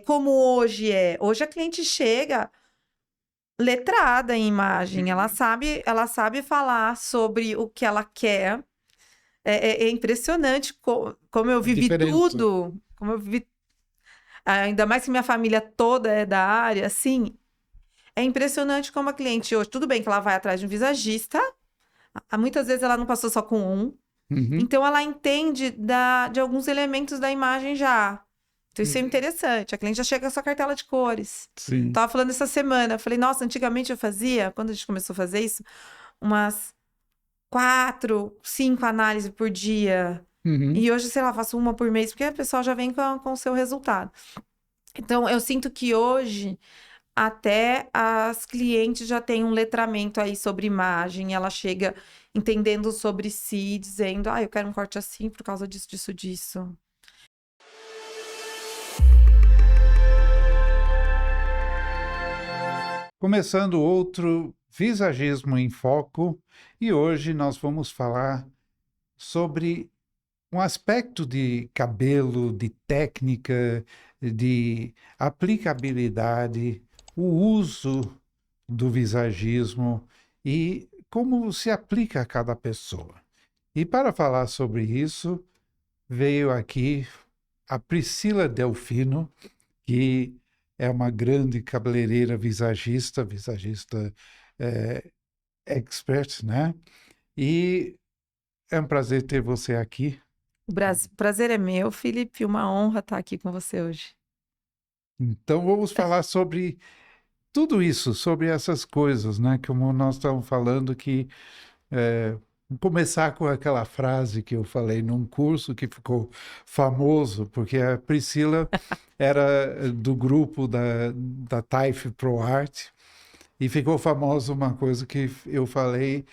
como hoje é. Hoje a cliente chega letrada em imagem, ela sabe falar sobre o que ela quer. É impressionante como eu A vivi diferença. tudo, como eu vivi, ainda mais que minha família toda é da área, assim, é impressionante como a cliente hoje, tudo bem que ela vai atrás de um visagista, muitas vezes ela não passou só com um, Uhum. então ela entende de alguns elementos da imagem já. Então isso é Uhum. interessante, a cliente já chega com a sua cartela de cores. Sim. Tava falando essa semana, eu falei, nossa, antigamente eu fazia, quando a gente começou a fazer isso, umas 4, 5 análises por dia. Uhum. E hoje, sei lá, faço uma por mês, porque a pessoa já vem com o seu resultado. Então, eu sinto que hoje, até as clientes já têm um letramento aí sobre imagem. Ela chega entendendo sobre si, dizendo, eu quero um corte assim por causa disso, disso, disso. Começando outro Visagismo em Foco, e hoje nós vamos falar sobre um aspecto de cabelo, de técnica, de aplicabilidade, o uso do visagismo e como se aplica a cada pessoa. E para falar sobre isso, veio aqui a Priscila Delfino, que é uma grande cabeleireira visagista expert, né? E é um prazer ter você aqui. O prazer é meu, Felipe. Uma honra estar aqui com você hoje. Então vamos falar sobre tudo isso, sobre essas coisas, né? Como nós estamos falando que vou começar com aquela frase que eu falei num curso que ficou famoso, porque a Priscila era do grupo da Taif Pro Art e ficou famoso uma coisa que eu falei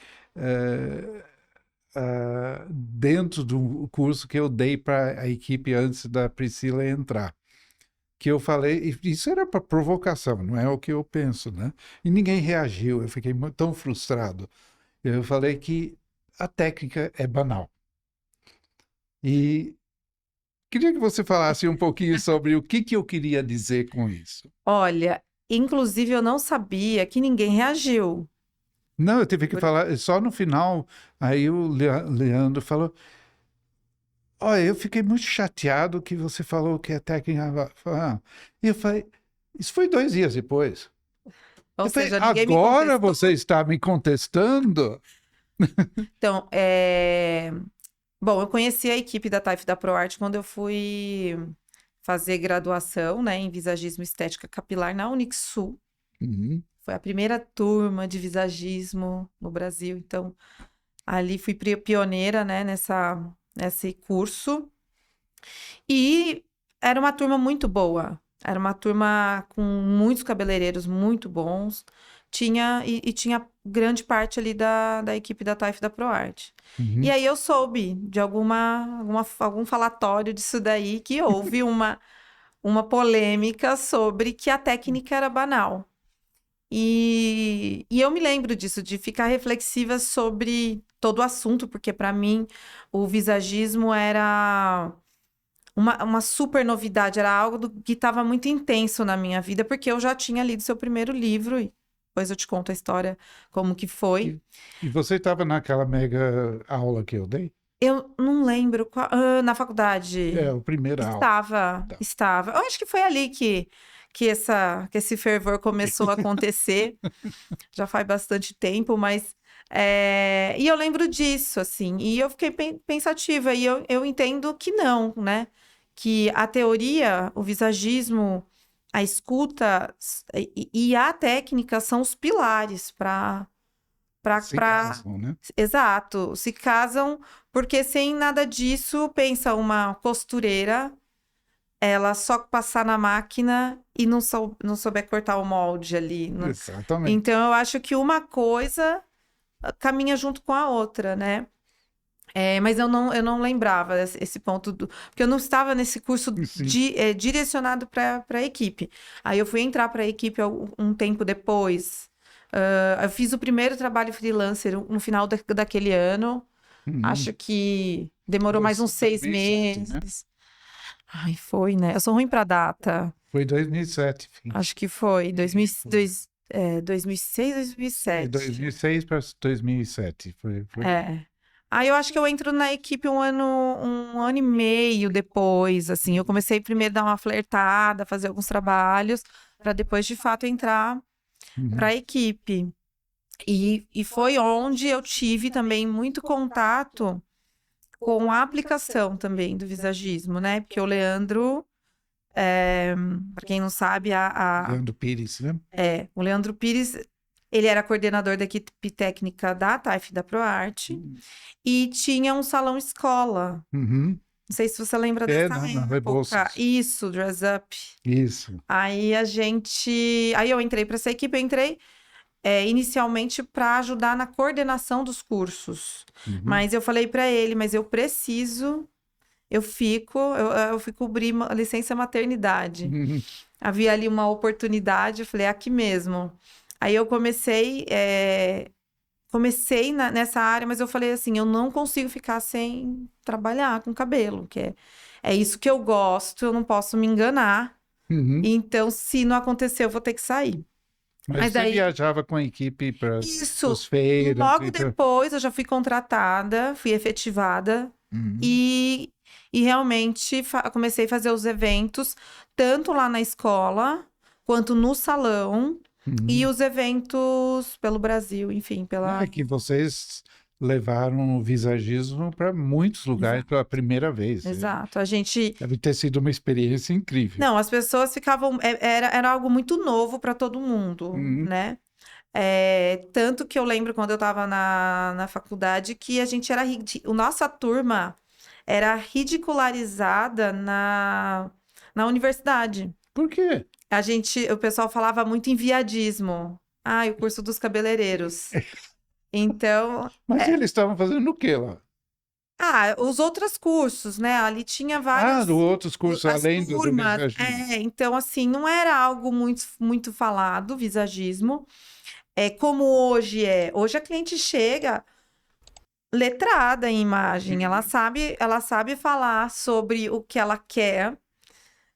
dentro do curso que eu dei para a equipe antes da Priscila entrar. Que eu falei, e isso era para provocação, não é o que eu penso, né? E ninguém reagiu, eu fiquei tão frustrado. Eu falei que a técnica é banal. E queria que você falasse um pouquinho sobre o que eu queria dizer com isso. Olha, inclusive eu não sabia que ninguém reagiu. Não, eu tive que Por- falar, só no final, aí o Leandro falou, olha, eu fiquei muito chateado que você falou que a técnica... E eu falei, isso foi 2 dias depois. Ou Eu falei, seja, ninguém me agora contestou. você está me contestando? Então, bom, eu conheci a equipe da Taif da ProArt quando eu fui fazer graduação, né, em visagismo e estética capilar na Unixul. Uhum. Foi a primeira turma de visagismo no Brasil. Então, ali fui pioneira, né, nesse curso. E era uma turma muito boa. Era uma turma com muitos cabeleireiros muito bons. Tinha grande parte ali da equipe da Taif da ProArt. E Uhum. aí eu soube de algum falatório disso daí, que houve uma polêmica sobre que a técnica era banal. E eu me lembro disso, de ficar reflexiva sobre todo o assunto, porque para mim o visagismo era uma super novidade, era algo que estava muito intenso na minha vida, porque eu já tinha lido seu primeiro livro, e depois eu te conto a história, como que foi. E, e você estava naquela mega aula que eu dei? Eu não lembro na faculdade. É, a primeira aula. Estava, Tá. estava. Eu acho que foi ali que esse fervor começou a acontecer. Já faz bastante tempo, mas. E eu lembro disso, assim. E eu fiquei pensativa. E eu entendo que não, né? Que a teoria, o visagismo, a escuta e a técnica são os pilares Se casam, né? Exato, se casam, porque sem nada disso, pensa uma costureira, ela só passar na máquina e não souber cortar o molde ali. Exatamente. Então, eu acho que uma coisa caminha junto com a outra, né? Mas eu não lembrava esse ponto porque eu não estava nesse curso Sim. direcionado para a equipe. Aí eu fui entrar para a equipe um tempo depois. Eu fiz o primeiro trabalho freelancer no final daquele ano. Uhum. Acho que demorou Foi mais uns 6 2007, né? meses. Ai, foi, né? Eu sou ruim para data. Foi 2007, enfim. Acho que foi. 2006, 2007. 2006 para 2007. Foi. É. Aí eu acho que eu entro na equipe um ano e meio depois, assim. Eu comecei primeiro a dar uma flertada, fazer alguns trabalhos, para depois, de fato, entrar para a equipe. E foi onde eu tive também muito contato com a aplicação também do visagismo, né? Porque o Leandro, para quem não sabe, Leandro Pires, né? o Leandro Pires, ele era coordenador da equipe técnica da TAIF da ProArte e tinha um salão escola. Uhum. Não sei se você lembra dessa na época. Rebouças. Isso, Dress Up. Isso. Aí eu entrei para essa equipe, eu entrei inicialmente para ajudar na coordenação dos cursos. Mas eu falei para ele, mas eu preciso, eu fui cobrir a licença maternidade. Havia ali uma oportunidade, eu falei, aqui mesmo. Aí eu comecei nessa área, mas eu falei assim, eu não consigo ficar sem trabalhar com cabelo, que é isso que eu gosto, eu não posso me enganar. Então, se não acontecer, eu vou ter que sair. Mas você viajava com a equipe para as feiras? Logo depois eu já fui contratada, fui efetivada e realmente comecei a fazer os eventos, tanto lá na escola, quanto no salão, e os eventos pelo Brasil, enfim, É que vocês levaram o visagismo para muitos lugares pela primeira vez. Exato. A gente... Deve ter sido uma experiência incrível. Não, as pessoas ficavam... Era algo muito novo para todo mundo, né? Tanto que eu lembro quando eu estava na faculdade que a gente era... Nossa turma era ridicularizada na universidade. Por quê? O pessoal falava muito em viadismo. O curso dos cabeleireiros. Então... Mas eles estavam fazendo o quê lá? os outros cursos, né? Ali tinha vários... outros cursos além do visagismo. Então, assim, não era algo muito, muito falado, visagismo. Como hoje é. Hoje a cliente chega letrada em imagem. Ela sabe falar sobre o que ela quer.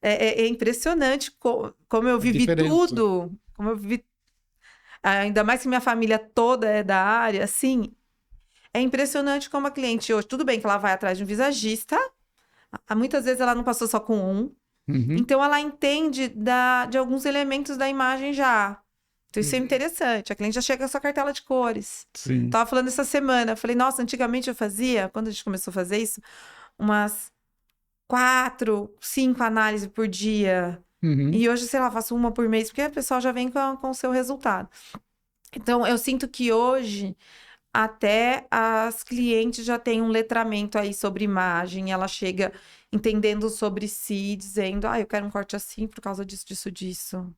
É impressionante como eu vivi tudo. Como eu vivi... Ainda mais que minha família toda é da área, assim... É impressionante como a cliente hoje... Tudo bem que ela vai atrás de um visagista. Muitas vezes ela não passou só com um. Então, ela entende de alguns elementos da imagem já. Então, isso é interessante. A cliente já chega com a sua cartela de cores. Sim. Tava falando essa semana. Eu falei, nossa, antigamente eu fazia... Quando a gente começou a fazer isso... Umas 4, 5 análises por dia. E hoje, sei lá, faço uma por mês. Porque a pessoa já vem com o seu resultado. Então, eu sinto que hoje... Até as clientes já têm um letramento aí sobre imagem, ela chega entendendo sobre si, dizendo, eu quero um corte assim por causa disso, disso, disso.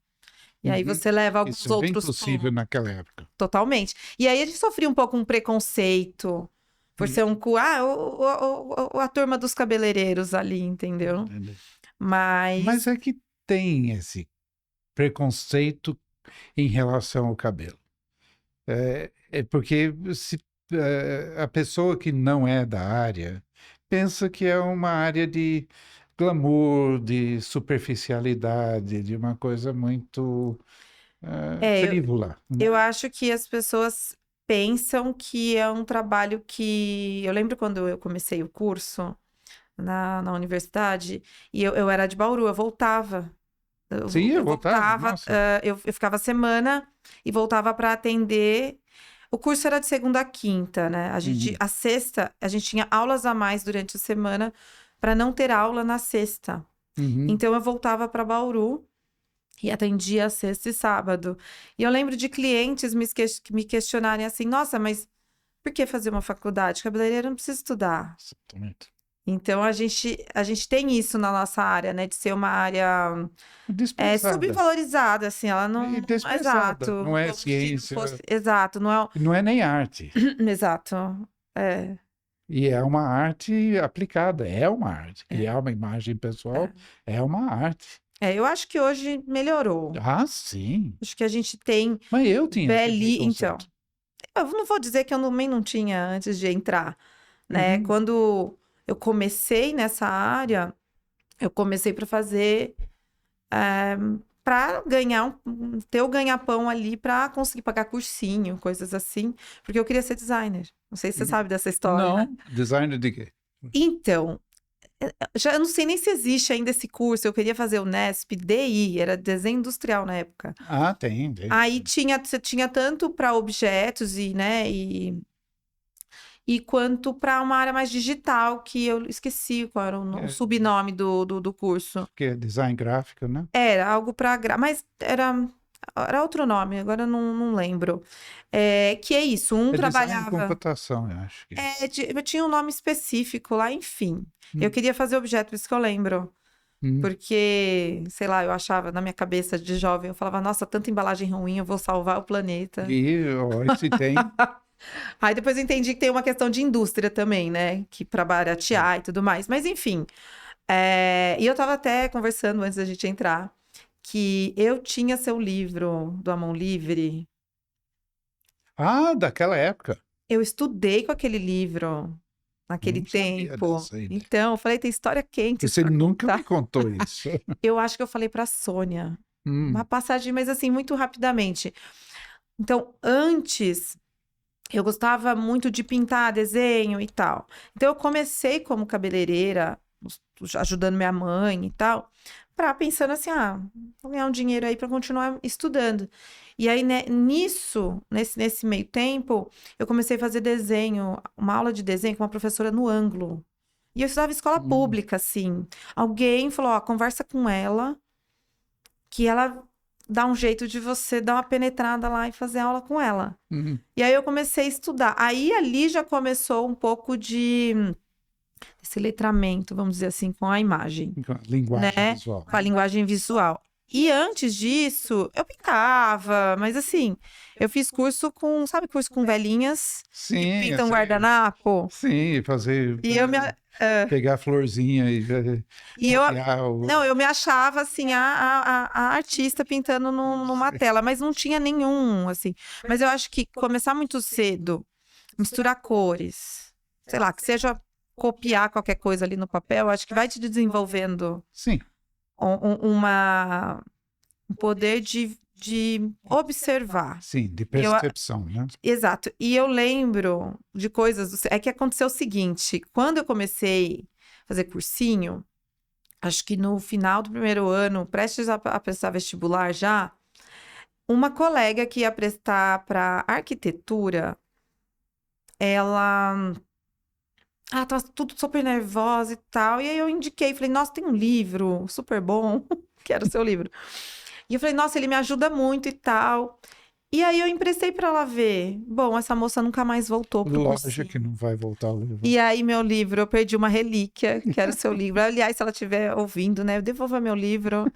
E aí você leva alguns Isso é bem outros... possível naquela época. Totalmente. E aí a gente sofria um pouco um preconceito, por ser a turma dos cabeleireiros ali, entendeu? Mas é que tem esse preconceito em relação ao cabelo. Porque a pessoa que não é da área pensa que é uma área de glamour, de superficialidade, de uma coisa muito frívola. Eu acho que as pessoas pensam que é um trabalho que... Eu lembro quando eu comecei o curso na universidade, e eu era de Bauru, eu voltava. Sim, eu voltava. Eu ficava semana e voltava para atender. O curso era de segunda a quinta, né? A sexta, a gente tinha aulas a mais durante a semana para não ter aula na sexta. Então, eu voltava para Bauru e atendia sexta e sábado. E eu lembro de clientes me questionarem assim, nossa, mas por que fazer uma faculdade? Cabeleireiro não precisa estudar. Exatamente. Então, a gente tem isso na nossa área, né? De ser uma área subvalorizada, assim. Ela não... Exato. Não é ciência. Exato. Não é nem arte. Exato. E é uma arte aplicada. É uma arte. Criar uma imagem pessoal é uma arte. Eu acho que hoje melhorou. Sim. Acho que a gente tem... Mas eu tinha Então, eu não vou dizer que eu também não tinha antes de entrar, né? Quando... eu comecei nessa área, eu comecei para fazer para ganhar, ter o ganha-pão ali para conseguir pagar cursinho, coisas assim, porque eu queria ser designer. Não sei se você sabe dessa história. Não, designer de quê? Então, eu não sei nem se existe ainda esse curso. Eu queria fazer o Nesp DI, era desenho industrial na época. Ah, tem. Aí você tinha tanto para objetos né, e quanto para uma área mais digital, que eu esqueci qual era o subnome do curso. Que é design gráfico, né? Era algo para. Mas era outro nome, agora eu não lembro. Que é isso, um É design de trabalhava. computação, eu acho que. Eu tinha um nome específico lá, enfim. Eu queria fazer objeto, por isso que eu lembro. Porque, sei lá, eu achava na minha cabeça de jovem, eu falava, nossa, tanta embalagem ruim, eu vou salvar o planeta. E ó, se tem. Aí depois eu entendi que tem uma questão de indústria também, né? Que para baratear e tudo mais. Mas enfim. E eu tava até conversando antes da gente entrar, que eu tinha seu livro do A Mão Livre. Ah, daquela época. Eu estudei com aquele livro naquele Não sabia tempo. dessa ainda. Então, eu falei, tem história quente. Você pra nunca contar. me contou isso. Eu acho que eu falei pra Sônia. Uma passagem, mas assim, muito rapidamente. Então, antes, eu gostava muito de pintar desenho e tal. Então, eu comecei como cabeleireira, ajudando minha mãe e tal, pensando assim, vou ganhar um dinheiro aí para continuar estudando. E aí, né, nesse meio tempo, eu comecei a fazer desenho, uma aula de desenho com uma professora no Ângulo. E eu estudava escola pública, assim. Alguém falou, conversa com ela, que ela dá um jeito de você dar uma penetrada lá e fazer aula com ela. E aí eu comecei a estudar. Aí ali já começou um pouco esse letramento, vamos dizer assim, com a imagem. Com a linguagem né? visual. Com a linguagem visual. E antes disso, eu pintava, mas assim, eu fiz sabe curso com velhinhas Sim, que pintam eu sei. guardanapo? Sim, fazer. E eu me, Pegar a florzinha e. não, eu me achava assim, a artista pintando numa tela, mas não tinha nenhum, assim. Mas eu acho que começar muito cedo, misturar cores, sei lá, que seja copiar qualquer coisa ali no papel, acho que vai te desenvolvendo Sim. um poder de observar. Sim, de percepção, né? Exato. E eu lembro de coisas. É que aconteceu o seguinte: quando eu comecei a fazer cursinho, acho que no final do primeiro ano, prestes a prestar vestibular já, uma colega que ia prestar para arquitetura, ela. Tava tudo super nervosa e tal. E aí eu indiquei, falei, nossa, tem um livro super bom, que era o seu livro. E eu falei, nossa, ele me ajuda muito e tal. E aí eu emprestei para ela ver. Bom, essa moça nunca mais voltou pro Lógico cursinho. que não vai voltar o livro. E aí meu livro, eu perdi uma relíquia, que era o seu livro. Aliás, se ela estiver ouvindo, né, devolva meu livro.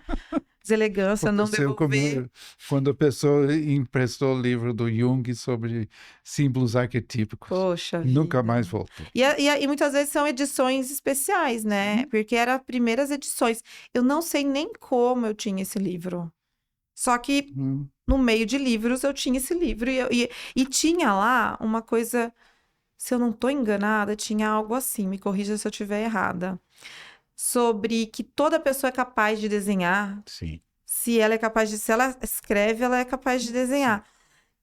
Deselegância, não devolver. Quando a pessoa emprestou o livro do Jung sobre símbolos arquetípicos. Poxa Nunca vida. mais voltou. E muitas vezes são edições especiais, né? Porque eram primeiras edições. Eu não sei nem como eu tinha esse livro. Só que no meio de livros eu tinha esse livro. E tinha lá uma coisa, se eu não estou enganada, tinha algo assim, me corrija se eu estiver errada. Sobre que toda pessoa é capaz de desenhar. Sim. Se ela escreve, ela é capaz de desenhar.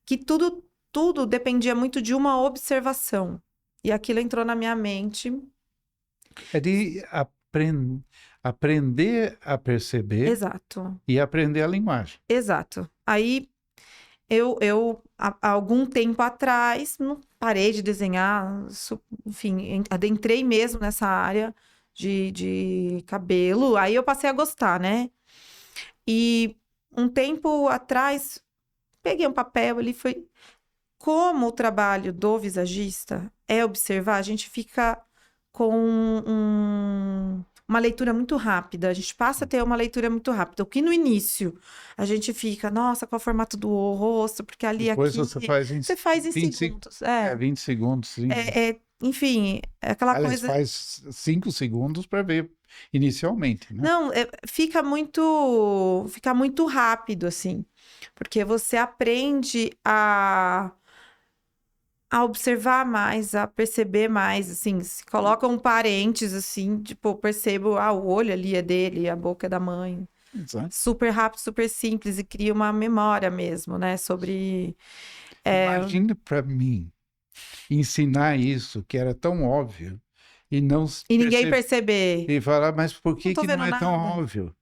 Que tudo dependia muito de uma observação. E aquilo entrou na minha mente. É de aprender a perceber. Exato. E aprender a linguagem. Exato. Aí, há algum tempo atrás, não parei de desenhar, enfim, adentrei mesmo nessa área de cabelo. Aí eu passei a gostar, né? E um tempo atrás, peguei um papel, ele foi... Como o trabalho do visagista é observar, a gente fica com uma leitura muito rápida. A gente passa a ter uma leitura muito rápida. O que no início a gente fica, nossa, qual é o formato do rosto? Porque ali, Depois aqui... você faz em 20 segundos. 20 segundos, sim. Enfim, é aquela Ela coisa... faz 5 segundos para ver inicialmente, né? Não, fica muito rápido, assim. Porque você aprende a observar mais, a perceber mais, assim, se colocam parentes, assim, tipo, eu percebo, o olho ali é dele, a boca é da mãe. Exato. super rápido, super simples, e cria uma memória mesmo, né? Sobre... Imagina para mim ensinar isso, que era tão óbvio, e não E ninguém perceber, perceber. e falar, mas por Não que tô que não vendo é tão nada. óbvio?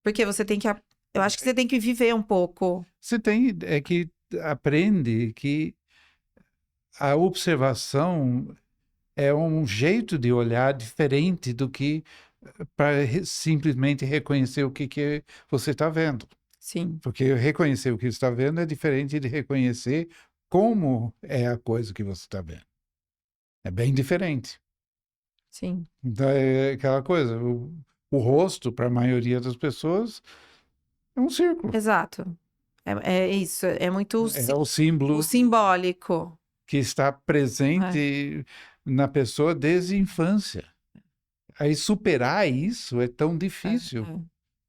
Porque você tem que... Eu acho que você tem que viver um pouco. Você tem, é que aprende que a observação é um jeito de olhar diferente do que para simplesmente reconhecer o que você está vendo. Sim, Porque reconhecer o que você está vendo é diferente de reconhecer como é a coisa que você está vendo. É bem diferente. sim. Então, é aquela coisa, o rosto, para a maioria das pessoas, é um círculo. Exato. É isso. É muito É o o símbolo simbólico. que está É, presente na pessoa desde a infância. Aí superar isso é tão é, difícil é.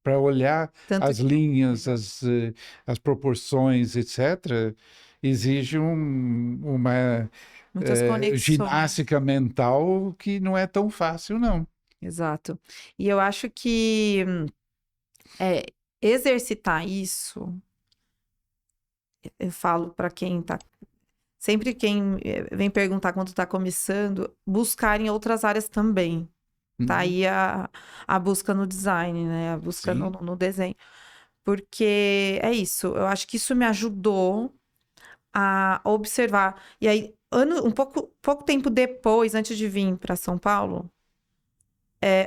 para olhar Tanto as que... linhas, as proporções, etc. Exige uma Muitas conexões. ginástica mental que não é tão fácil, não. Exato. E eu acho que é, exercitar isso, eu falo para quem tá. Sempre quem vem perguntar quando está começando, buscar em outras áreas também. Tá Uhum. aí a busca no design, né? A busca Sim. no desenho. Porque é isso, eu acho que isso me ajudou a observar. E aí, pouco tempo depois, antes de vir para São Paulo,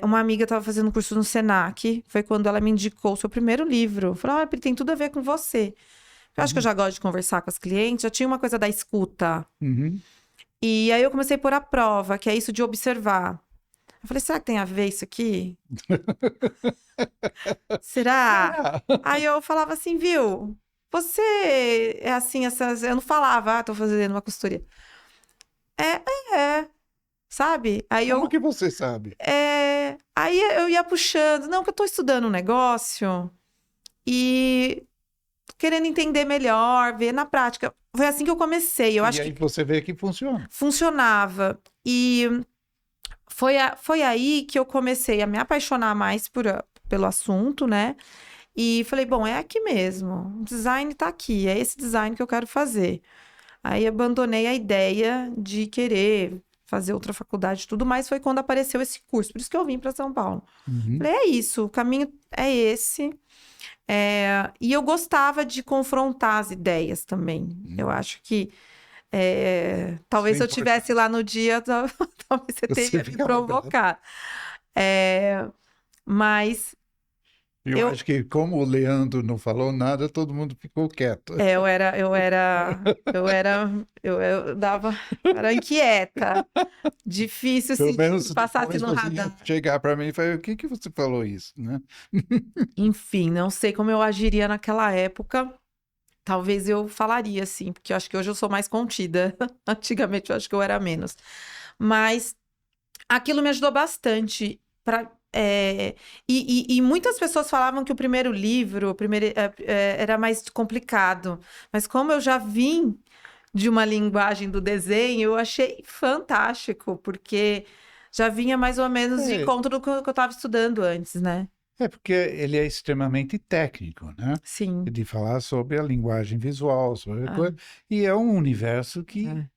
uma amiga estava fazendo curso no Senac, foi quando ela me indicou o seu primeiro livro. Falou, Pri, tem tudo a ver com você. Eu acho que eu Uhum. já gosto de conversar com as clientes, já tinha uma coisa da escuta. Uhum. E aí eu comecei a pôr à prova, que é isso de observar. Eu falei, será que tem a ver isso aqui? Será? Será? Aí eu falava assim, viu? Você é assim, essas. Eu não falava, tô fazendo uma costuria. É, sabe? Como que você sabe? Aí eu ia puxando, não, que eu tô estudando um negócio e querendo entender melhor, ver na prática. Foi assim que eu comecei. Eu E acho aí que você vê que funciona. funcionava. E foi aí que eu comecei a me apaixonar mais pelo assunto, né? E falei, bom, é aqui mesmo. O design tá aqui, é esse design que eu quero fazer. Aí abandonei a ideia de querer fazer outra faculdade e tudo mais. Foi quando apareceu esse curso. Por isso que eu vim para São Paulo. Uhum. Falei, é isso, o caminho é esse. E eu gostava de confrontar as ideias também. Eu Uhum. acho que Isso talvez é se eu tivesse importante. lá no dia, talvez você Você teria me ficava bravo. provocado. É, mas Eu eu, acho que como o Leandro não falou nada, todo mundo ficou quieto. eu era inquieta. Difícil Pelo se menos passasse depois no você ia radar. chegar para mim e falar, o que que você falou isso, né? Enfim, não sei como eu agiria naquela época. Talvez eu falaria assim, porque eu acho que hoje eu sou mais contida. Antigamente eu acho que eu era menos. Mas aquilo me ajudou bastante. E muitas pessoas falavam que o primeiro livro, era mais complicado. Mas como eu já vim de uma linguagem do desenho, eu achei fantástico, porque já vinha mais ou menos de É, encontro do que eu estava estudando antes, né? é porque ele é extremamente técnico, né? Sim. De falar sobre a linguagem visual, sobre a coisa. É, E é um universo que é.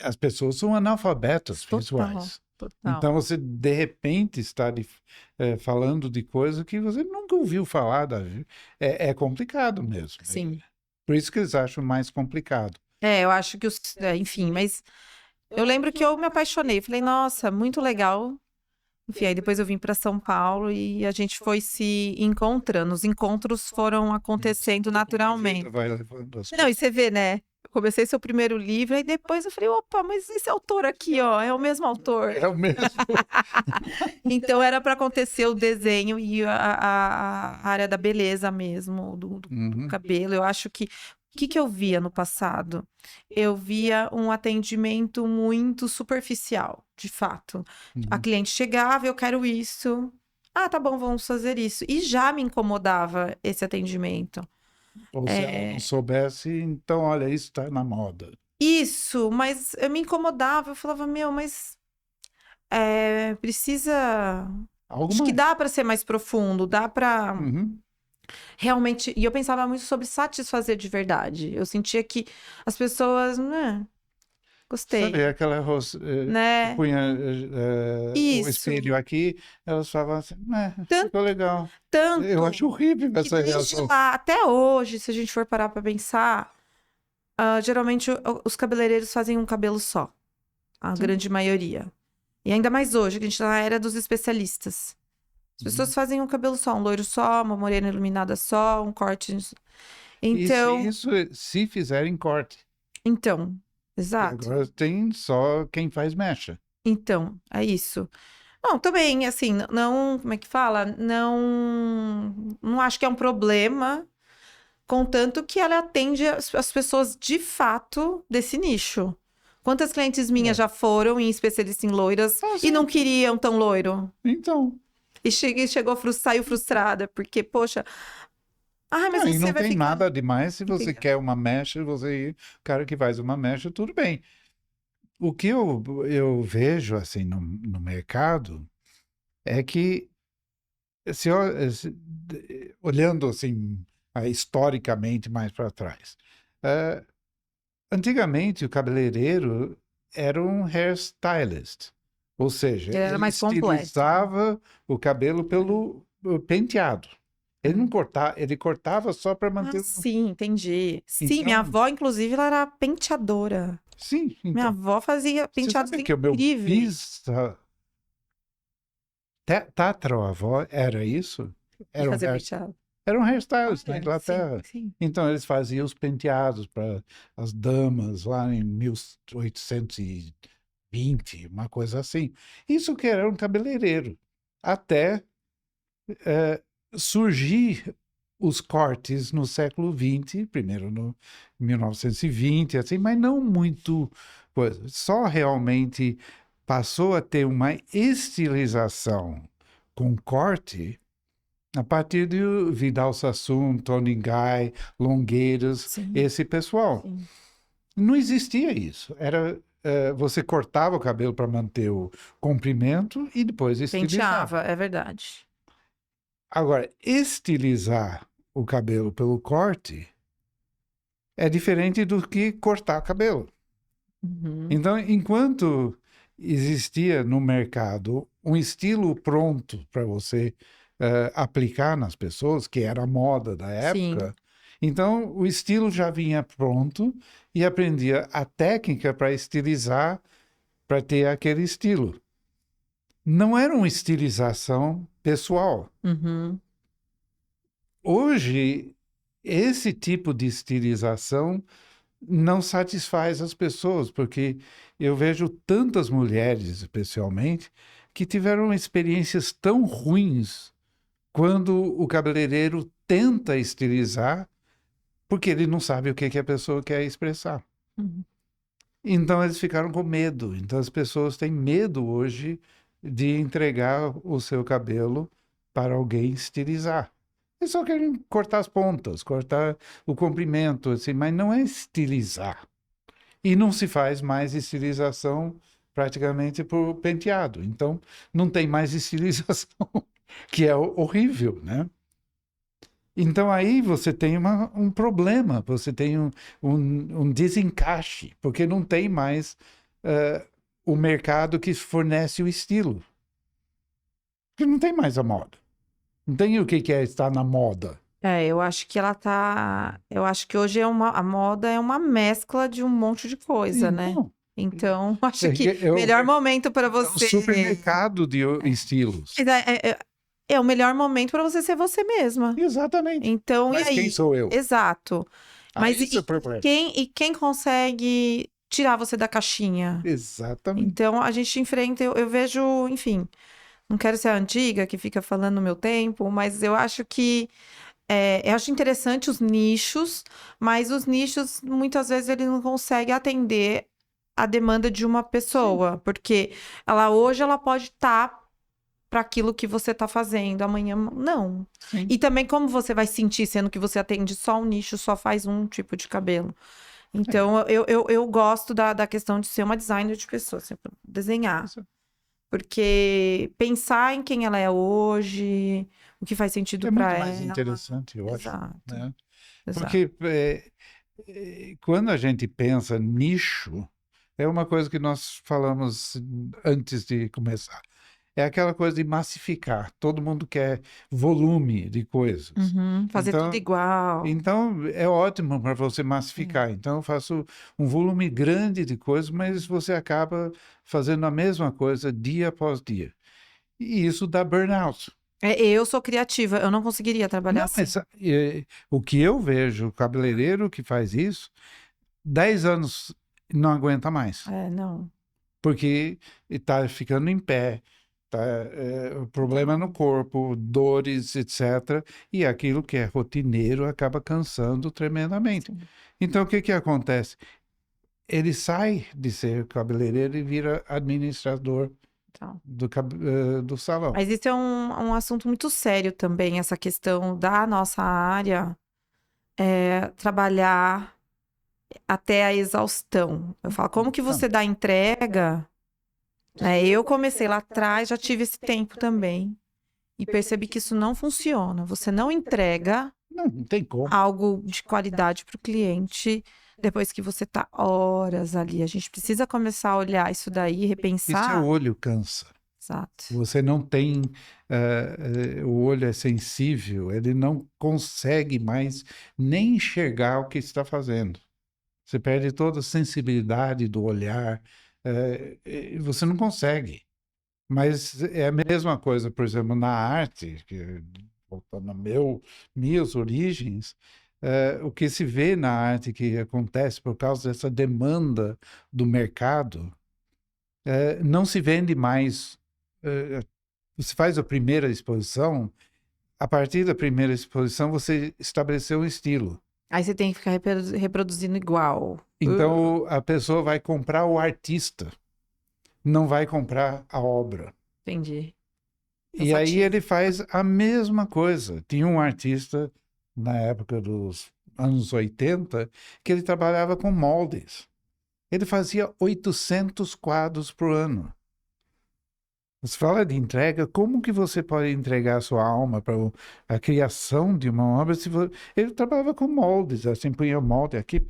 as pessoas são analfabetas Total, visuais. total. Então você, de repente, está falando de coisa que você nunca ouviu falar. É complicado mesmo. Sim. Por isso que eles acham mais complicado. Eu acho que enfim, mas eu lembro que eu me apaixonei. Falei, nossa, muito legal. Enfim, aí depois eu vim para São Paulo e a gente foi se encontrando. Os encontros foram acontecendo A vida naturalmente. vai levando as Não, e coisas. você vê, né? Eu comecei seu primeiro livro, aí depois eu falei, opa, mas esse autor aqui, ó, é o mesmo autor. É o mesmo. Então era para acontecer o desenho e a área da beleza mesmo, do Uhum, cabelo. Eu acho que o que eu via no passado? Eu via um atendimento muito superficial, de fato. A uhum. cliente chegava, eu quero isso. Ah, tá bom, vamos fazer isso. E já me incomodava esse atendimento. Ou se ela não É, soubesse, então, olha, isso está na moda. isso, mas eu me incomodava. Eu falava, meu, mas precisa. Algo Acho que mais. dá para ser mais profundo, dá para Uhum. realmente. E eu pensava muito sobre satisfazer de verdade. Eu sentia que as pessoas, né, Sabe, gostei, aquela que né? punha o Isso. espelho aqui, elas falavam assim, Tanto, ficou legal. Eu acho tanto horrível que essa desde reação. lá até hoje, se a gente for parar para pensar, geralmente os cabeleireiros fazem um cabelo só, a Sim. grande maioria. E ainda mais hoje, que a gente tá na era dos especialistas. As pessoas Uhum. fazem um cabelo só, um loiro só, uma morena iluminada só, um corte. E se Então, isso, se fizerem corte, então, que exato. agora tem só quem faz mecha. Então, é isso. Não, também, assim, não, como é que fala? Não acho que é um problema, contanto que ela atende as pessoas de fato desse nicho. Quantas clientes minhas É. já foram em especialista em loiras Ah, e não sim. queriam tão loiro? Então, E chegou, saiu frustrada, porque, poxa, mas e você não vai tem ficar. nada demais se Não tem você nada. quer uma mecha, você, o cara que faz uma mecha, tudo bem. O que eu vejo assim no mercado é que olhando assim historicamente mais para trás, eh, antigamente o cabeleireiro era um hairstylist, ou seja, Ele era ele mais completo. estilizava o cabelo pelo penteado. Ele não cortava, ele cortava só para Ah, manter o... sim, entendi. Sim, minha Então, avó, inclusive, ela era penteadora. sim, Minha então. avó fazia Você penteados sabe que o meu incríveis. tataravó era isso? De Era um fazer penteado. Eram hairstylists na Olha, sim, Inglaterra. sim. Então, eles faziam os penteados para as damas lá em 1820, uma coisa assim. Isso que era um cabeleireiro. Até surgir os cortes no século XX, primeiro no 1920, assim, mas não muito coisa. Só realmente passou a ter uma estilização com corte a partir de Vidal Sassoon, Tony Guy, Longueiras, Sim, esse pessoal. sim. Não existia isso. Era você cortava o cabelo para manter o comprimento e depois estilizava. Penteava, é verdade. Agora, estilizar o cabelo pelo corte é diferente do que cortar cabelo. Uhum. Então, enquanto existia no mercado um estilo pronto para você aplicar nas pessoas, que era a moda da Sim. época, então o estilo já vinha pronto e aprendia a técnica para estilizar, para ter aquele estilo. Não era uma estilização pessoal. Uhum. Hoje, esse tipo de estilização não satisfaz as pessoas, porque eu vejo tantas mulheres, especialmente, que tiveram experiências tão ruins quando o cabeleireiro tenta estilizar, porque ele não sabe o que que a pessoa quer expressar. Uhum. Então eles ficaram com medo. Então as pessoas têm medo hoje de entregar o seu cabelo para alguém estilizar. Eles só querem cortar as pontas, cortar o comprimento, assim, mas não é estilizar. E não se faz mais estilização praticamente por penteado. Então, não tem mais estilização, que é horrível, né? Então, aí você tem um problema, você tem um desencaixe, porque não tem mais o mercado que fornece o estilo. Porque não tem mais a moda. Não tem o que é estar na moda. Eu acho que ela tá. Eu acho que hoje a moda é uma mescla de um monte de coisa, né? Então, Então, acho que é, é, o, melhor momento para é um você. supermercado de estilos. Mas é o melhor momento para você ser você mesma. Exatamente. Então, e Mas quem aí? sou eu? Exato. Mas Aí isso é o problema. quem consegue tirar você da caixinha? Exatamente. Então, a gente enfrenta, eu vejo, enfim, não quero ser a antiga que fica falando no meu tempo, mas eu acho que eu acho interessante os nichos, mas os nichos, muitas vezes, ele não consegue atender a demanda de uma Sim, pessoa, porque hoje ela pode estar para aquilo que você está fazendo, amanhã não. sim. E também como você vai sentir, sendo que você atende só um nicho, só faz um tipo de cabelo. É, Então, eu gosto da questão de ser uma designer de pessoas, desenhar. isso. Porque pensar em quem ela é hoje, o que faz sentido É para muito ela. mais interessante, eu acho, Exato, né? exato. Porque quando a gente pensa nicho, é uma coisa que nós falamos antes de começar. É aquela coisa de massificar. Todo mundo quer volume de coisas. Uhum, fazer tudo Então, igual. então é ótimo para você É. massificar. Então, eu faço um volume grande de coisas, mas você acaba fazendo a mesma coisa dia após dia. E isso dá burnout. Eu sou criativa, eu não conseguiria trabalhar Não, assim. mas o que eu vejo, o cabeleireiro que faz isso, 10 anos não aguenta mais, Não. porque está ficando em pé, tá, problema no corpo, dores, etc. E aquilo que é rotineiro acaba cansando tremendamente. Sim, Então, o que que acontece? Ele sai de ser cabeleireiro e vira administrador então. do salão. Mas isso é um assunto muito sério também, essa questão da nossa área, trabalhar até a exaustão. Eu falo, como que Não, você dá entrega, né? Eu comecei lá atrás, já tive esse tempo também, e percebi que isso não funciona. Você não entrega não tem como. algo de qualidade para o cliente depois que você está horas ali. A gente precisa começar a olhar isso daí, E seu repensar. olho cansa. Exato. Você não tem, o olho é sensível, ele não consegue mais nem enxergar o que está fazendo. Você perde toda a sensibilidade do olhar, e você não consegue. Mas é a mesma coisa, por exemplo, na arte, voltando a minhas origens, o que se vê na arte que acontece por causa dessa demanda do mercado, não se vende mais. Você faz a primeira exposição, a partir da primeira exposição você estabeleceu um estilo. Aí você tem que ficar reproduzindo igual. Então a pessoa vai comprar o artista, não vai comprar a obra. Entendi. E aí Cansativo. ele faz a mesma coisa. Tinha um artista na época dos anos 80 que ele trabalhava com moldes. Ele fazia 800 quadros por ano. Você fala de entrega, como que você pode entregar a sua alma para a criação de uma obra? Ele trabalhava com moldes, assim, punha molde aqui,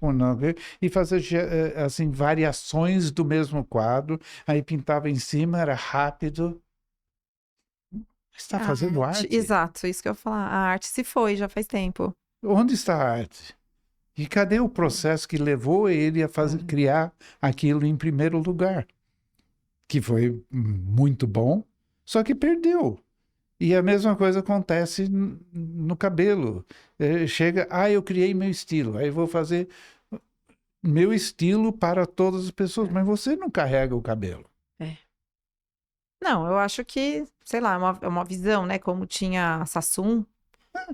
e fazia assim, variações do mesmo quadro, aí pintava em cima, era rápido. Está A fazendo arte, arte? exato, isso que eu ia falar. A arte se foi, já faz tempo. Onde está a arte? E cadê o processo que levou ele a criar aquilo em primeiro lugar? Que foi muito bom, só que perdeu. E a mesma coisa acontece no cabelo. Chega, eu criei meu estilo, aí vou fazer meu estilo para todas as pessoas, mas você não carrega o cabelo. É. Não, eu acho que, sei lá, é uma visão, né? Como tinha a Sassoon,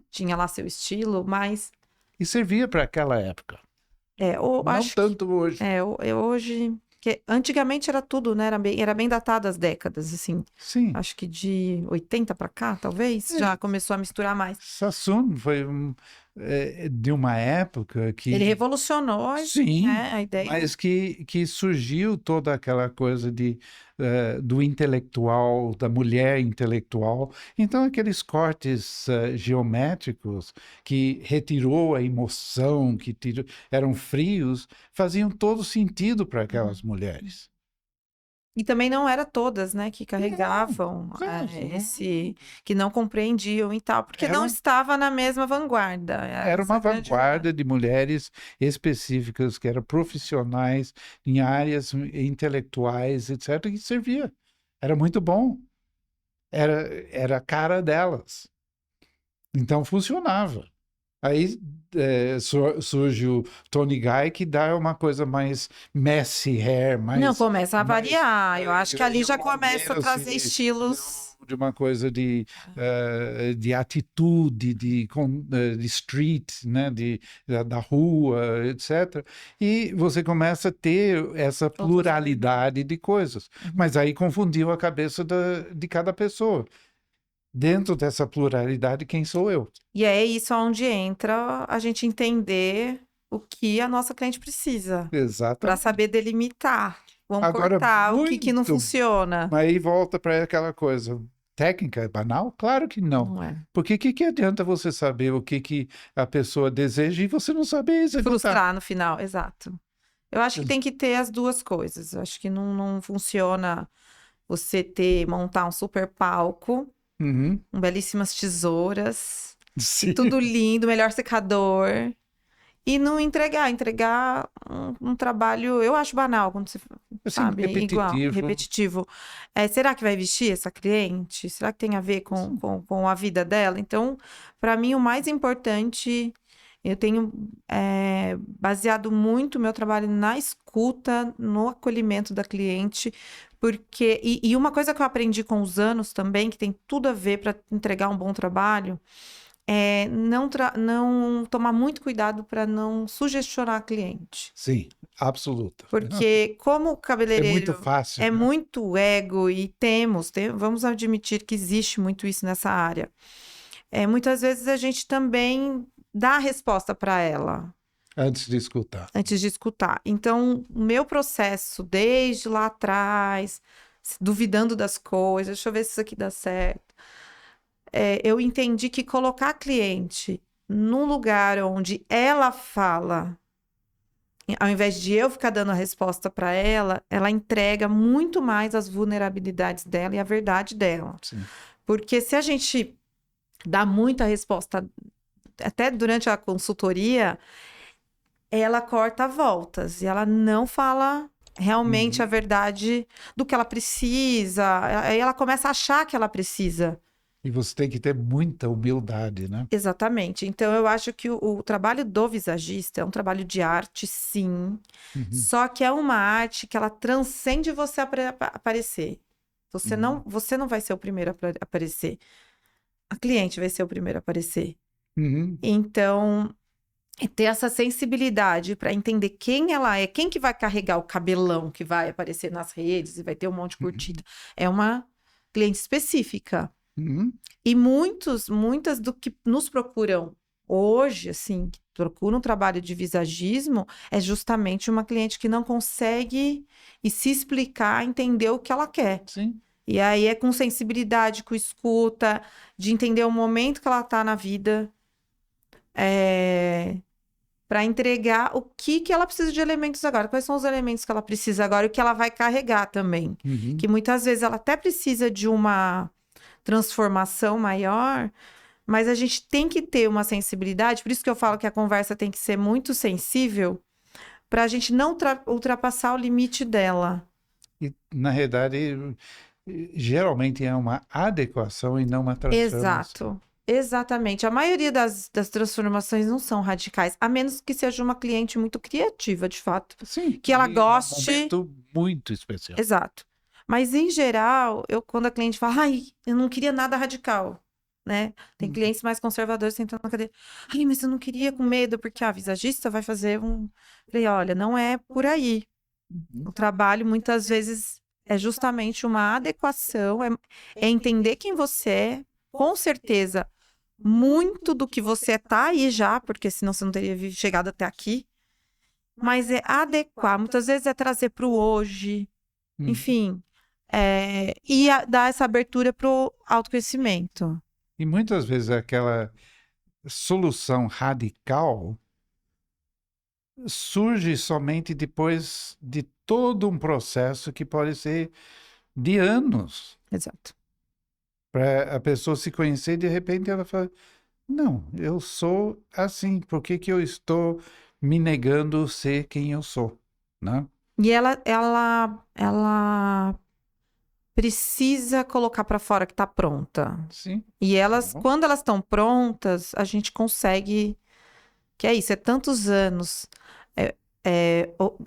tinha lá seu estilo, mas E servia para aquela época, eu não acho que tanto hoje. hoje. Que antigamente era tudo, né? Era bem datado as décadas, assim. Sim. Acho que de 80 para cá, talvez, já começou a misturar mais. Sassoon foi de uma época Ele que, revolucionou, sim, né, a ideia. mas que surgiu toda aquela coisa do intelectual, da mulher intelectual. Então, aqueles cortes geométricos que retirou a emoção, eram frios, faziam todo sentido para aquelas mulheres. E também não era todas, né, que carregavam que não compreendiam e tal, porque não Era, estava na mesma vanguarda. era Essa é uma a grande verdade. vanguarda de mulheres específicas que eram profissionais em áreas intelectuais, etc., que servia. Era muito bom. Era a cara delas. Então funcionava. Aí surge o Tony Guy que dá uma coisa mais messy hair, Não, mais, começa a mais variar. Eu acho que ali e já um começa a trazer romance estilos. de uma coisa de atitude, de street, né, da rua, etc. E você começa a ter essa pluralidade de coisas. Mas aí confundiu a cabeça de cada pessoa. Dentro dessa pluralidade, quem sou eu? E é isso onde entra a gente entender o que a nossa cliente precisa, para Exatamente. saber delimitar. Vamos Agora, cortar o que não muito. funciona. Mas aí volta para aquela coisa. Técnica é banal? Claro que não. Não é. Porque que adianta você saber o que a pessoa deseja e você não saber executar? Frustrar no final, exato. Eu acho que tem que ter as duas coisas. Eu acho que não funciona você montar um super palco, Uhum. com belíssimas tesouras, Sim. tudo lindo, melhor secador, e não entregar um trabalho, eu acho banal, quando você Assim, sabe, igual, repetitivo. repetitivo. Será que vai vestir essa cliente? Será que tem a ver com a vida dela? Então, para mim, o mais importante, eu tenho baseado muito o meu trabalho na escuta, no acolhimento da cliente, porque. E uma coisa que eu aprendi com os anos também, que tem tudo a ver para entregar um bom trabalho, é não tomar muito cuidado para não sugestionar a cliente. Sim, absoluta. Porque como o É muito cabeleireiro fácil, é né? muito ego e vamos admitir que existe muito isso nessa área. Muitas vezes a gente também dá a resposta para ela Antes de escutar. antes de escutar. Então, o meu processo desde lá atrás, duvidando das coisas, deixa eu ver se isso aqui dá certo. Eu entendi que colocar a cliente num lugar onde ela fala, ao invés de eu ficar dando a resposta para ela, ela entrega muito mais as vulnerabilidades dela e a verdade dela. Sim. Porque se a gente dá muita resposta, até durante a consultoria, ela corta voltas e ela não fala realmente a verdade do que ela precisa. Aí ela começa a achar que ela precisa. E você tem que ter muita humildade, né? Exatamente. Então, eu acho que o trabalho do visagista é um trabalho de arte, sim. Uhum. Só que é uma arte que ela transcende você aparecer. Você não vai ser o primeiro a aparecer. A cliente vai ser o primeiro a aparecer. Uhum. Então, ter essa sensibilidade para entender quem ela é, quem que vai carregar o cabelão que vai aparecer nas redes e vai ter um monte de curtida. É uma cliente específica. Uhum. E muitas do que nos procuram hoje, assim, que procuram um trabalho de visagismo, é justamente uma cliente que não consegue se explicar, entender o que ela quer. Sim. E aí é com sensibilidade, com escuta, de entender o momento que ela está na vida, para entregar o que ela precisa de elementos agora, quais são os elementos que ela precisa agora e o que ela vai carregar também. Uhum. Que muitas vezes ela até precisa de uma transformação maior, mas a gente tem que ter uma sensibilidade, por isso que eu falo que a conversa tem que ser muito sensível, para a gente não ultrapassar o limite dela. E, na realidade, geralmente é uma adequação e não uma transformação. Exato. Exatamente. A maioria das transformações não são radicais, a menos que seja uma cliente muito criativa, de fato. Sim. Que ela e goste. Um momento muito especial. Exato. Mas, em geral, quando a cliente fala, ai, eu não queria nada radical, né? Tem clientes mais conservadores sentando na cadeira. Ai, mas eu não queria com medo, porque a visagista vai fazer um... Falei, olha, não é por aí. O trabalho, muitas vezes, é justamente uma adequação, é entender quem você é, com certeza, muito do que você tá aí já, porque senão você não teria chegado até aqui, mas é adequar, muitas vezes é trazer para o hoje, enfim, e dar essa abertura para o autoconhecimento. E muitas vezes aquela solução radical surge somente depois de todo um processo que pode ser de anos. Exato. Para a pessoa se conhecer, de repente ela fala, não, eu sou assim, por que eu estou me negando ser quem eu sou, né? E ela precisa colocar para fora que está pronta. Sim. E quando elas estão prontas, a gente consegue, que é isso, é tantos anos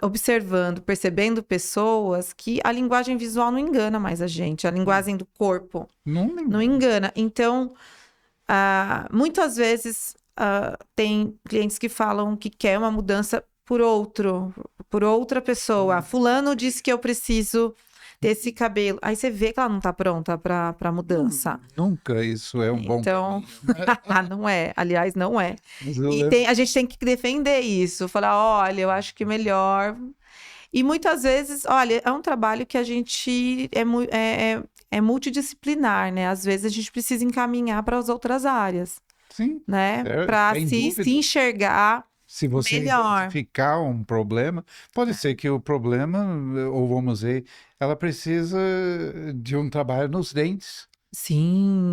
observando, percebendo pessoas, que a linguagem visual não engana mais a gente, a linguagem do corpo não engana. Então, muitas vezes tem clientes que falam que quer uma mudança por outra pessoa. Fulano disse que eu preciso desse cabelo. Aí você vê que ela não está pronta para mudança. Nunca isso é um bom caminho, né? Não é. Aliás, não é. Mas eu E lembro- a gente tem que defender isso. Falar, olha, eu acho que melhor... E muitas vezes, olha, é um trabalho que a gente é multidisciplinar, né? Às vezes a gente precisa encaminhar para as outras áreas, Sim, né? Para sem se dúvida. enxergar Se você melhor. identificar um problema, pode ser que o problema, ou vamos dizer, ela precisa de um trabalho nos dentes,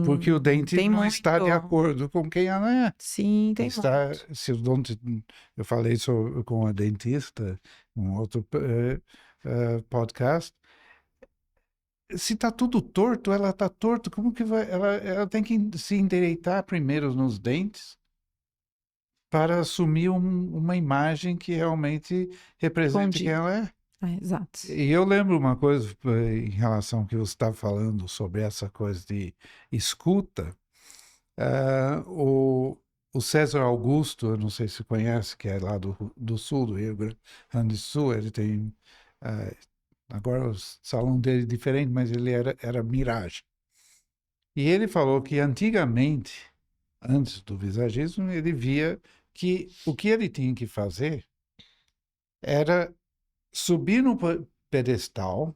porque Sim, o dente tem não está de muito. acordo com quem ela é. Sim, tem Está, muito. se o dente, eu falei com a dentista, um outro podcast, se está tudo torto, ela está torto, como que vai? Ela tem que se endireitar primeiro nos dentes para assumir uma imagem que realmente represente quem Escondido. ela é. Exato. E eu lembro uma coisa em relação ao que você está falando sobre essa coisa de escuta. ah, o, o César Augusto, eu não sei se você conhece, que é lá do sul, do Rio Grande do Sul, ele tem. ah, Agora o salão dele é diferente, mas ele era Mirage. E ele falou que antigamente, antes do visagismo, ele via que o que ele tinha que fazer era subir no pedestal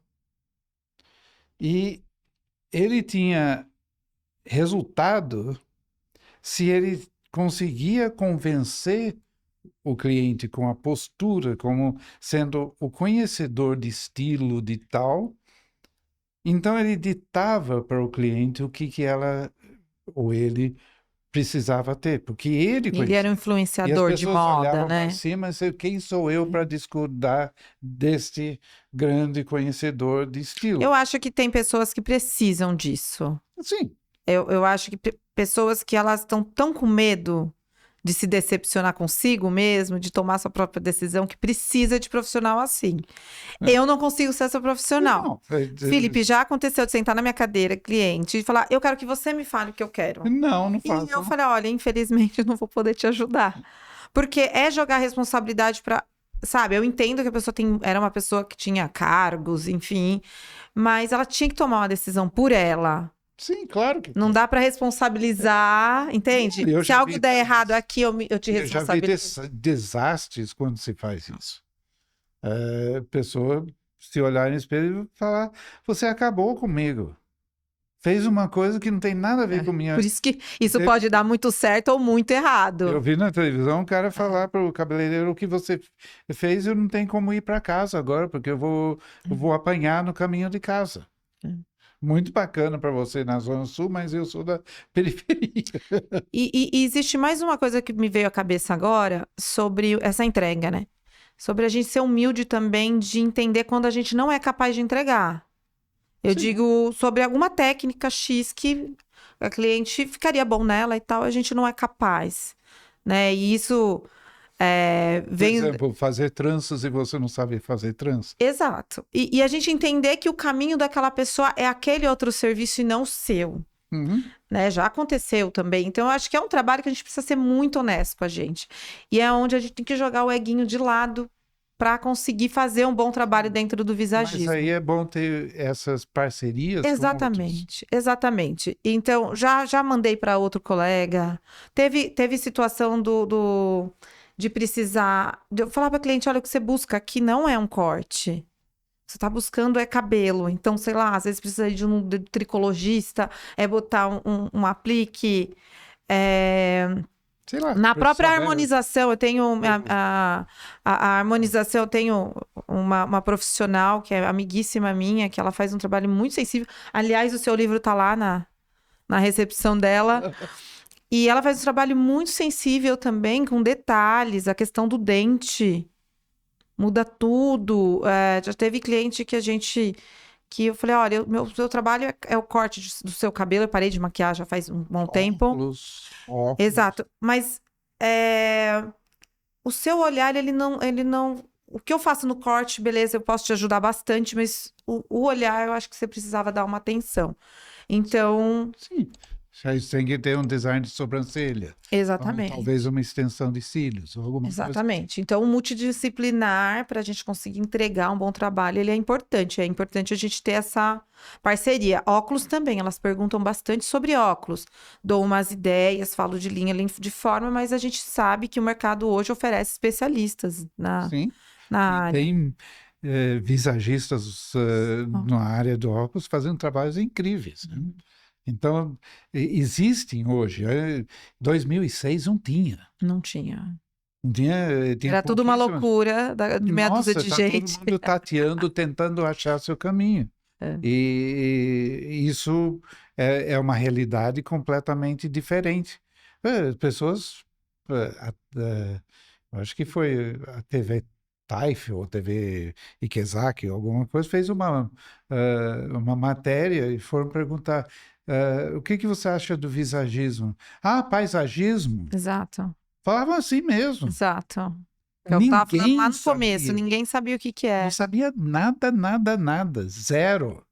e ele tinha resultado se ele conseguia convencer o cliente com a postura, como sendo o conhecedor de estilo de tal. Então ele ditava para o cliente o que ela ou ele precisava ter, porque ele Ele era um conhecia. E as influenciador de pessoas moda, olhavam para né? cima e diziam, quem sou eu para discordar deste grande conhecedor de estilo? Eu acho que tem pessoas que precisam disso. Sim, Eu acho que pessoas que elas estão tão com medo de se decepcionar consigo mesmo, de tomar sua própria decisão, que precisa de profissional assim. Eu não consigo ser essa profissional. não, Felipe, já aconteceu de sentar na minha cadeira, cliente, e falar, eu quero que você me fale o que eu quero. não E eu façam. falei, olha, infelizmente eu não vou poder te ajudar. Porque é jogar responsabilidade para, sabe, eu entendo que a pessoa era uma pessoa que tinha cargos, enfim, mas ela tinha que tomar uma decisão por ela. Sim, claro que Não tem. dá para responsabilizar, entende? Eu Se já algo vi, der errado aqui, eu te eu já vi responsabilizo. desastres quando se faz isso. Pessoa se olhar no espelho e falar, você acabou comigo. Fez uma coisa que não tem nada a ver com minha. Por isso que isso pode dar muito certo ou muito Eu errado. vi na televisão um cara falar para o cabeleireiro o que você fez, eu não tenho como ir para casa agora, porque eu vou apanhar no caminho de casa. Muito bacana para você na Zona Sul, mas eu sou da periferia. E existe mais uma coisa que me veio à cabeça agora sobre essa entrega, né? Sobre a gente ser humilde também de entender quando a gente não é capaz de entregar. Eu Sim, digo sobre alguma técnica X que a cliente ficaria bom nela e tal, a gente não é capaz, né? E isso por vem. exemplo, fazer tranças e você não sabe fazer trança. Exato. E a gente entender que o caminho daquela pessoa é aquele outro serviço e não o seu. Uhum. Né? Já aconteceu também. Então, eu acho que é um trabalho que a gente precisa ser muito honesto com a gente. E é onde a gente tem que jogar o eguinho de lado para conseguir fazer um bom trabalho dentro do Mas visagismo. aí é bom ter essas parcerias com outros. Exatamente, exatamente. Então, já mandei para outro colega. Teve situação de precisar. De eu falar para cliente: olha, o que você busca aqui não é um corte. Você está buscando é cabelo. Então, sei lá, às vezes precisa de um tricologista, botar um aplique. Sei lá, Na própria saber. harmonização, eu tenho a harmonização, eu tenho uma profissional que é amiguíssima minha, que ela faz um trabalho muito sensível. Aliás, o seu livro está lá na recepção dela. E ela faz um trabalho muito sensível também, com detalhes, a questão do dente. Muda tudo. Já teve cliente que eu falei, olha, meu trabalho é o corte do seu cabelo. Eu parei de maquiar já faz um bom tempo. Óculos. Exato. Mas o seu olhar, ele não. O que eu faço no corte, beleza, eu posso te ajudar bastante, mas o olhar, eu acho que você precisava dar uma atenção. Então, Sim. Aí tem que ter um design de sobrancelha. exatamente. Talvez uma extensão de cílios, ou alguma coisa. Exatamente. Então, o multidisciplinar, para a gente conseguir entregar um bom trabalho, ele é importante. É importante a gente ter essa parceria. Óculos também, elas perguntam bastante sobre óculos. Dou umas ideias, falo de linha de forma, mas a gente sabe que o mercado hoje oferece especialistas na Sim. área. Tem visagistas na área do óculos fazendo trabalhos incríveis, né? Então, existem hoje. Em 2006 não tinha. Não tinha. Tinha Era tudo uma pouquíssimas. loucura de meia dúzia de Nossa, tá gente. todo mundo tateando, tentando achar seu caminho. É. E isso é uma realidade completamente diferente. As pessoas, eu acho que foi a TV Taif ou TV Ikezaki, alguma coisa, fez uma matéria e foram perguntar o que você acha do visagismo? Ah, paisagismo? Exato, Falavam assim mesmo. exato. Eu estava falando Ninguém lá no começo, sabia. ninguém sabia o que Não é. sabia nada, nada, nada. Zero.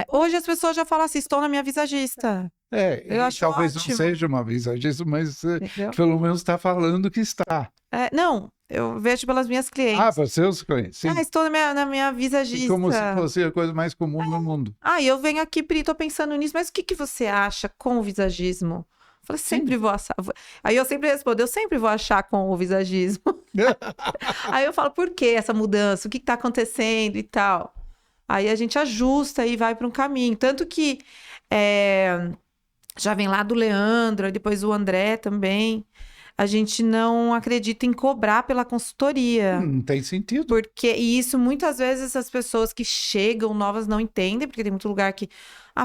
Hoje as pessoas já falam assim, estou na minha visagista. Eu E acho talvez não ótimo, seja uma visagista, mas entendeu? pelo menos está falando que está. Não, eu vejo pelas minhas Ah, clientes. você os conhece. Sim. Estou na minha Como se visagista. fosse a coisa mais comum no mundo. Eu venho aqui, Pri, tô pensando nisso, mas o que você acha com o visagismo? Eu falei, Sim. sempre vou achar. Aí eu sempre respondo, eu sempre vou achar com o visagismo. Aí eu falo, por que essa mudança? O que tá acontecendo e tal? Aí a gente ajusta e vai para um caminho. Tanto que já vem lá do Leandro, e depois o André também. A gente não acredita em cobrar pela consultoria. Não tem sentido. E isso muitas vezes as pessoas que chegam novas não entendem, porque tem muito lugar que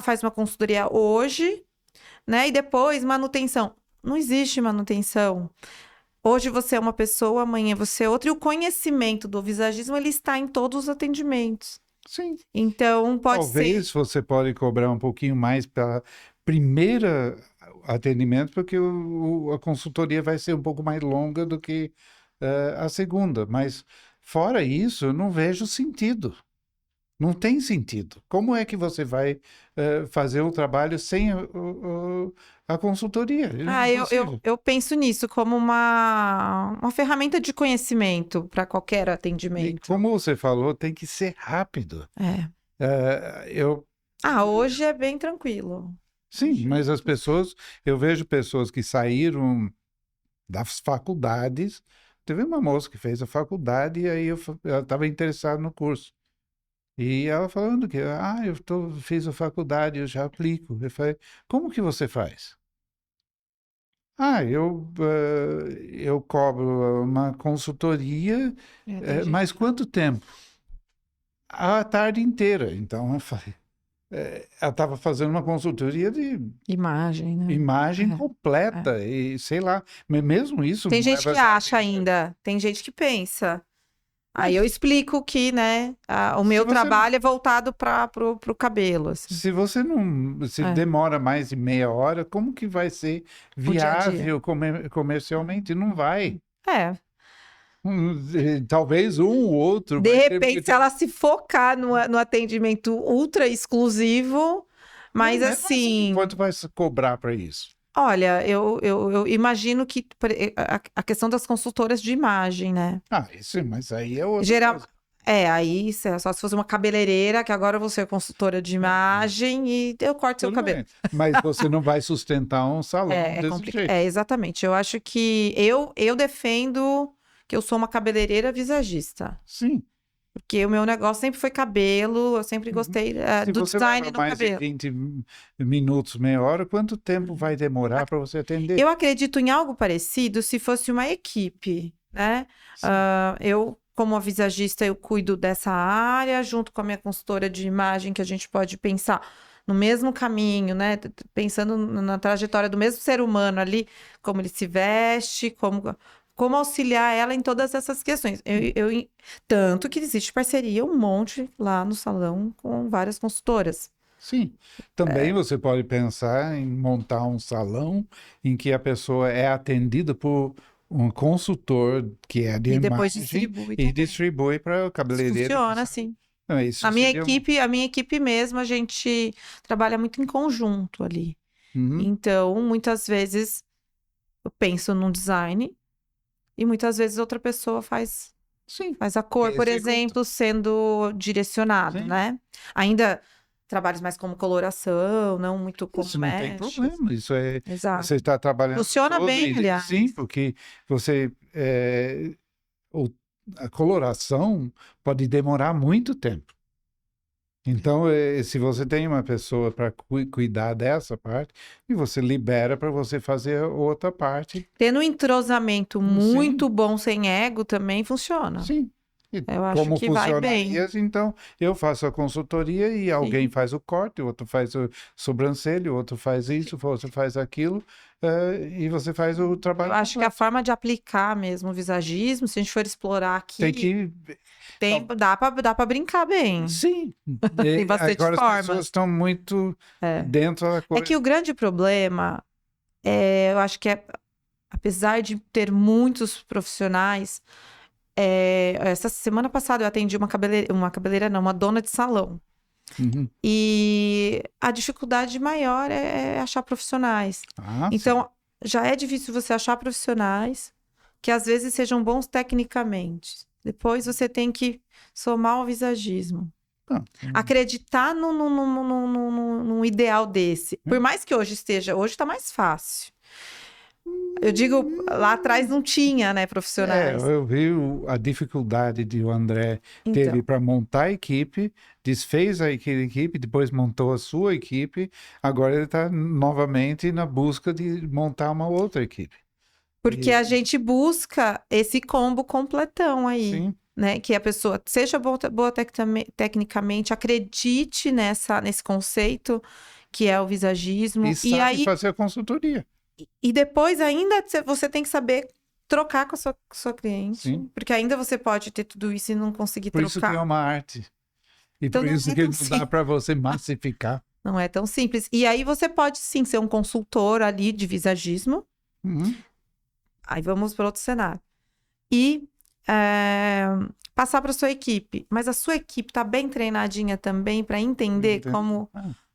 faz uma consultoria hoje, né? E depois manutenção. Não existe manutenção. Hoje você é uma pessoa, amanhã você é outra, e o conhecimento do visagismo ele está em todos os atendimentos. Sim. Então pode ser. Talvez você pode cobrar um pouquinho mais pela primeira atendimento, porque a consultoria vai ser um pouco mais longa do que a segunda. Mas fora isso, eu não vejo sentido. Não tem sentido. Como é que você vai fazer o trabalho sem a consultoria? É impossível. Eu penso nisso como uma ferramenta de conhecimento para qualquer E atendimento. como você falou, tem que ser rápido. Eu Hoje é bem tranquilo. Sim, mas eu vejo pessoas que saíram das faculdades. Teve uma moça que fez a faculdade e aí ela estava interessada no curso. E ela falando que, fiz a faculdade, eu já aplico. Eu falei, como que você faz? Eu cobro uma consultoria, mas quanto tempo? A tarde inteira. Então, eu falei, ela estava fazendo uma consultoria de Imagem, né? imagem completa e sei lá, mesmo isso Tem não gente leva que acha ainda, tem gente que pensa. Aí eu explico que, né, o meu trabalho é voltado para o cabelo, assim. Se você não demora mais de meia hora, como que vai ser dia a dia. viável comercialmente? Não vai. É. Talvez um ou outro. De vai ter repente, se ela se focar no atendimento ultra exclusivo, mas Não, assim, quanto vai se cobrar para isso? olha, eu imagino que a questão das consultoras de imagem, né? Isso, mas aí é outra Geral, coisa. aí só se fosse uma cabeleireira, que agora eu vou ser consultora de imagem e eu corto seu Tudo cabelo. bem. Mas você não vai sustentar um salão desse complicado. jeito. Exatamente. Eu acho que eu defendo que eu sou uma cabeleireira visagista. Sim. Porque o meu negócio sempre foi cabelo, eu sempre gostei Se do você design leva do mais cabelo. de 20 minutos, meia hora, quanto tempo vai demorar para você atender? Eu acredito em algo parecido se fosse uma equipe, né? Eu, como a visagista, eu cuido dessa área, junto com a minha consultora de imagem, que a gente pode pensar no mesmo caminho, né? Pensando na trajetória do mesmo ser humano ali, como ele se veste, como auxiliar ela em todas essas questões. Tanto que existe parceria um monte lá no salão com várias consultoras. Sim. Também você pode pensar em montar um salão em que a pessoa é atendida por um consultor que é de E depois imagem distribui e também. distribui para o cabeleireiro. Funciona assim. Não, isso A minha seria a minha equipe mesmo, a gente trabalha muito em conjunto ali. Uhum. Então, muitas vezes eu penso num design e muitas vezes outra pessoa faz Sim. a cor, por Executa. exemplo, sendo direcionado, Sim. né? Ainda trabalhos mais como coloração, não muito como Isso não tem mesh. problema. Isso é. Exato. Você está trabalhando. Funciona bem, aliás. Sim, porque você. a coloração pode demorar muito tempo. Então, se você tem uma pessoa para cuidar dessa parte, e você libera para você fazer outra parte. Tendo um entrosamento muito bom sem ego também funciona. Sim. E eu acho como que vai bem. Então, eu faço a consultoria e alguém faz o corte, outro faz o sobrancelho, outro faz isso, outro faz aquilo, e você faz o trabalho. Eu acho que a forma de aplicar mesmo o visagismo, se a gente for explorar aqui, dá para brincar bem. Sim. Tem bastante agora formas. as pessoas estão muito dentro da coisa. É que o grande problema, eu acho que apesar de ter muitos profissionais, essa semana passada eu atendi uma dona de salão. Uhum. E a dificuldade maior é achar profissionais. Então, já é difícil você achar profissionais que às vezes sejam bons tecnicamente. Depois você tem que somar o visagismo. Acreditar num ideal desse. Por mais que hoje está mais fácil. Eu digo, lá atrás não tinha, né, profissionais. Eu vi a dificuldade que o André teve para montar a equipe, desfez a equipe, depois montou a sua equipe, agora ele está novamente na busca de montar uma outra equipe. Porque a gente busca esse combo completão aí. Sim. Né? Que a pessoa seja boa tecnicamente, acredite nesse conceito que é o visagismo. E sabe fazer a consultoria. E depois ainda você tem que saber trocar com a sua cliente. Sim. Porque ainda você pode ter tudo isso e não conseguir trocar. Por isso que é uma arte. E então, por isso que não dá para você massificar. Não é tão simples. E aí você pode sim ser um consultor ali de visagismo. Uhum. Aí vamos para outro cenário. E passar para sua equipe. Mas a sua equipe está bem treinadinha também para entender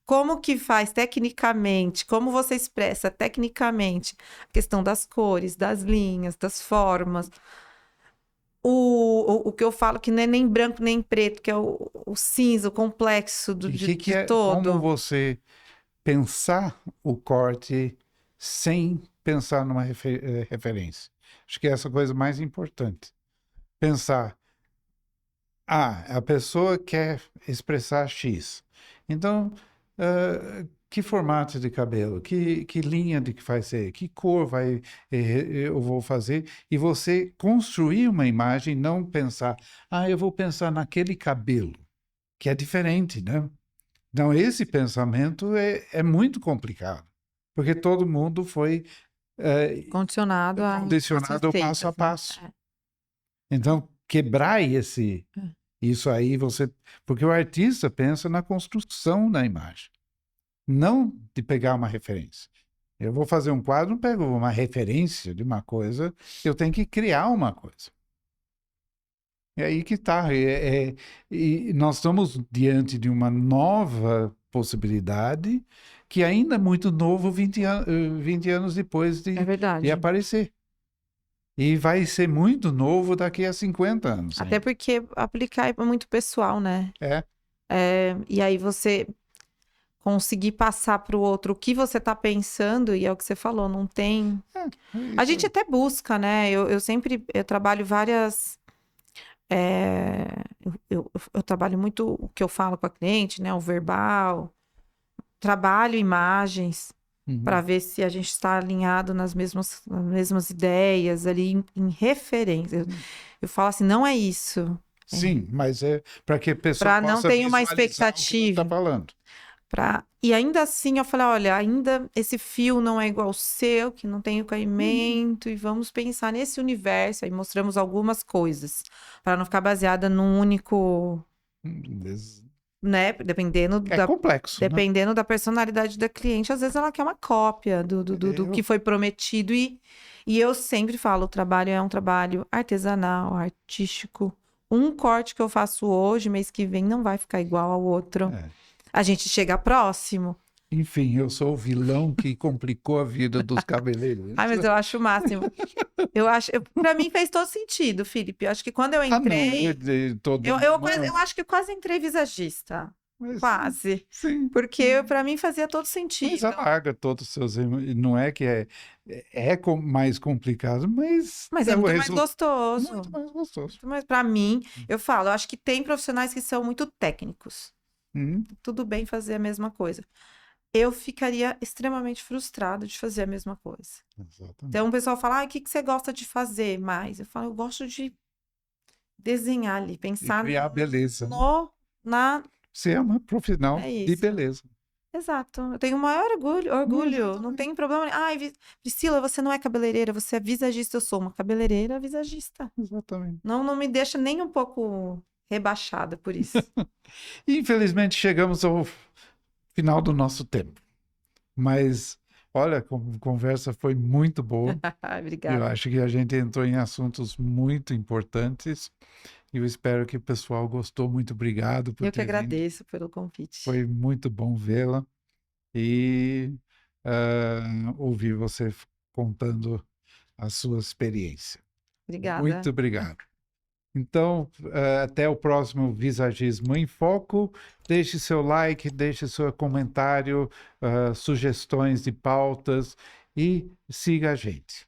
como que faz tecnicamente, como você expressa tecnicamente a questão das cores, das linhas, das formas. O que eu falo que não é nem branco nem preto, que é o cinza, o complexo de todo. Como você pensar o corte sem pensar numa referência. Acho que é essa coisa mais importante. Pensar, a pessoa quer expressar X. Então, que formato de cabelo, que linha de que vai ser, que cor eu vou fazer, e você construir uma imagem, não pensar, eu vou pensar naquele cabelo, que é diferente, né? Então, esse pensamento é muito complicado, porque todo mundo foi condicionado ao passo a passo. Então, quebrar isso aí, porque o artista pensa na construção da imagem, não de pegar uma referência. Eu vou fazer um quadro, não pego uma referência de uma coisa, eu tenho que criar uma coisa. É aí que está. E nós estamos diante de uma nova possibilidade que ainda é muito novo 20 anos depois de aparecer. E vai ser muito novo daqui a 50 anos. Até porque aplicar é muito pessoal, né? E aí você conseguir passar para o outro o que você está pensando, e é o que você falou, não tem... A gente até busca, né? Eu trabalho várias... Eu trabalho muito o que eu falo com a cliente, né? O verbal. Trabalho imagens para ver se a gente está alinhado nas mesmas ideias ali em referência. Eu falo assim, não é isso. Sim, mas é para que a pessoa possa não ter uma expectativa. Está falando. E ainda assim eu falei, olha, ainda esse fio não é igual ao seu, que não tem o caimento, e vamos pensar nesse universo. Aí mostramos algumas coisas, para não ficar baseada num único... Né? Dependendo complexo, dependendo da personalidade da cliente, às vezes ela quer uma cópia do que foi prometido. E eu sempre falo, o trabalho é um trabalho artesanal, artístico. Um corte que eu faço hoje, mês que vem, não vai ficar igual ao outro. A gente chega próximo. Enfim, eu sou o vilão que complicou a vida dos cabeleireiros. Mas eu acho o máximo. Para mim fez todo sentido, Felipe. Eu acho que quando eu entrei... eu acho que quase entrei visagista. Mas, Quase. sim. Porque para mim fazia todo Mas sentido. alarga todos os seus... Não é que mais complicado, mas Mas é é o muito mais resultado gostoso. muito mais gostoso. Muito mais, para mim, eu falo, eu acho que tem profissionais que são muito técnicos. Hum, Tudo bem fazer a mesma coisa. Eu ficaria extremamente frustrada de fazer a mesma coisa. exatamente. Então o pessoal fala, o que que você gosta de fazer mais? Eu falo, eu gosto de desenhar ali, E pensar criar beleza. Né? na. Você é uma profissional É de isso. beleza. Exato. Eu tenho o maior orgulho. Não tem problema. Ai, Priscila, você não é cabeleireira, você é visagista. Eu sou uma cabeleireira visagista. Exatamente. Não me deixa nem um pouco rebaixada por isso. Infelizmente, chegamos ao final do nosso tempo. Mas, olha, a conversa foi muito boa. Eu Obrigada. acho que a gente entrou em assuntos muito importantes. E eu espero que o pessoal gostou. Muito obrigado por Eu que ter vindo. agradeço pelo convite. Foi muito bom vê-la e ouvir você contando a sua experiência. Obrigada. Muito obrigado. Então, até o próximo Visagismo em Foco. Deixe seu like, deixe seu comentário, sugestões de pautas e siga a gente.